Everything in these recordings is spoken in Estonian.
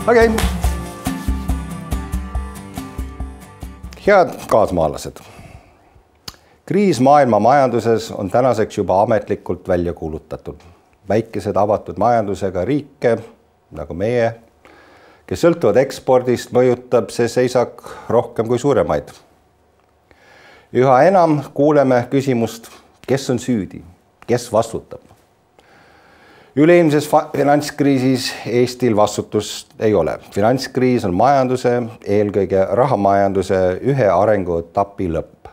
Okei. Head kaasmaalased. Kriis maailma majanduses on tänaseks juba ametlikult välja kuulutatud. Väikesed avatud majandusega riike, nagu meie, kes sõltuvad ekspordist, mõjutab see seisak rohkem kui suuremaid. Üha enam kuuleme küsimust, kes on süüdi, kes vastutab. Üleilmses finantskriisis Eestil vastutust ei ole. Finantskriis on majanduse, eelkõige rahamajanduse ühe arenguetapi lõpp.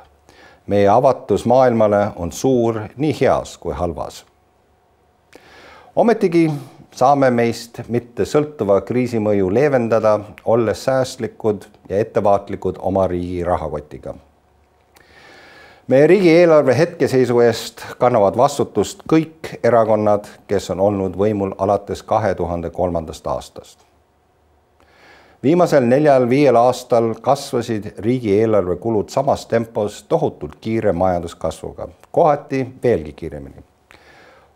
Meie avatus maailmale on suur nii heas kui halvas. Ometigi saame meist mitte sõltuva kriisi mõju leevendada, olles säästlikud ja ettevaatlikud oma riigi rahakotiga. Meie riigieelarve hetkeseisu eest kannavad vastutust kõik erakonnad, kes on olnud võimul alates 2003. aastast. Viimasel 4-5 aastal kasvasid riigieelarve kulud samas tempos tohutult kiire majanduskasvuga, kohati veelgi kiiremini.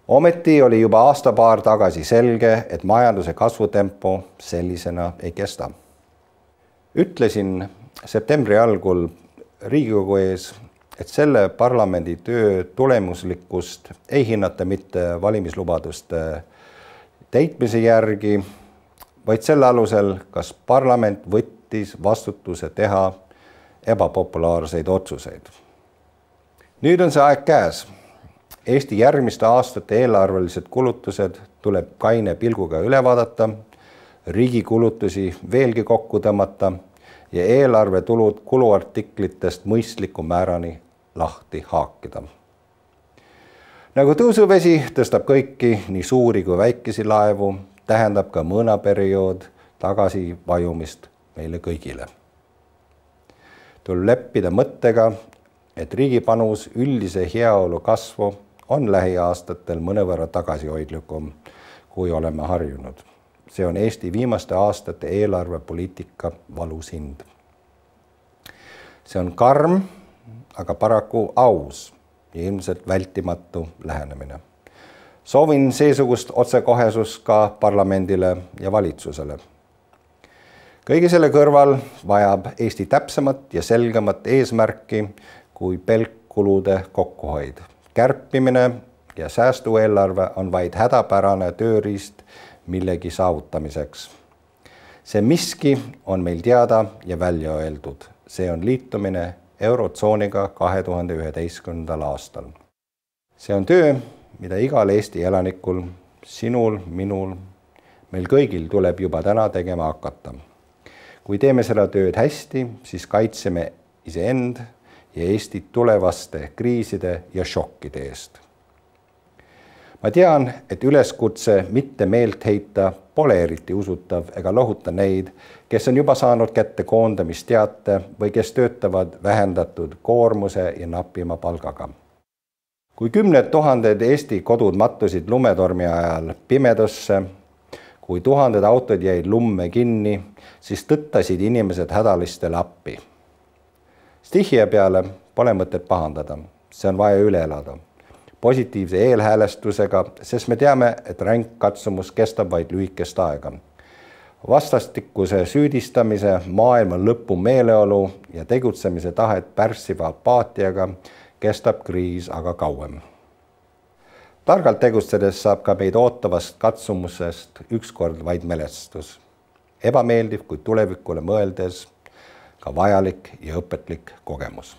Ometi oli juba aasta-paar tagasi selge, et majanduse kasvutempo sellisena ei kesta. Ütlesin septembri algul Riigikogu ees, et selle parlamendi töö tulemuslikkust ei hinnata mitte valimislubaduste täitmise järgi, vaid selle alusel, kas parlament võttis vastutuse teha ebapopulaarseid otsuseid. Nüüd on see aeg käes. Eesti järgmiste aastate eelarvelised kulutused tuleb kaine pilguga üle vaadata, riigi kulutusi veelgi kokku tõmmata ja eelarve tulud kuluartiklitest mõistliku määrani lahti haakida. Nagu tõusuvesi tõstab kõiki, nii suuri kui väikesi laevu, tähendab ka mõõnaperiood tagasi vajumist meile kõigile. Tuleb leppida mõttega, et riigi panus üldise heaolu kasvu on lähiaastatel mõnevõrra tagasihoidlikum, kui oleme harjunud. See on Eesti viimaste aastate eelarvepoliitika valus hind. See on karm, aga paraku aus ja ilmselt vältimatu lähenemine. Soovin seesugust otsekohesust ka parlamendile ja valitsusele. Kõige selle kõrval vajab Eesti täpsemat ja selgemat eesmärki kui pelk kulude kokkuhoid. Kärpimine ja säästueelarve on vaid hädapärane tööriist millegi saavutamiseks. See miski on meil teada ja välja öeldud. See on liitumine Eurotsooniga 2011. aastal. See on töö, mida igal Eesti elanikul, sinul, minul, meil kõigil tuleb juba täna tegema hakata. Kui teeme seda tööd hästi, siis kaitseme iseend ja Eestit tulevaste kriiside ja šokkide eest. Ma tean, et üleskutse mitte meelt heita pole eriti usutav ega lohuta neid, kes on juba saanud kätte koondamisteate või kes töötavad vähendatud koormuse ja napima palgaga. Kui 10 000 Eesti kodud mattusid lumetormi ajal pimedusse, kui 1000 autod jäid lumme kinni, siis tõttasid inimesed hädalistele appi. Stihia peale pole mõtet pahandada, see on vaja üle elada. Positiivse eelhäälestusega, sest me teame, et ränk katsumus kestab vaid lühikest aega. Vastastikuse süüdistamise, maailma lõpu meeleolu ja tegutsemise tahet pärssiva apaatiaga kestab kriis aga kauem. Targalt tegutsedes saab ka meid ootavast katsumusest ükskord vaid mälestus. Ebameeldiv, kui tulevikule mõeldes ka vajalik ja õpetlik kogemus.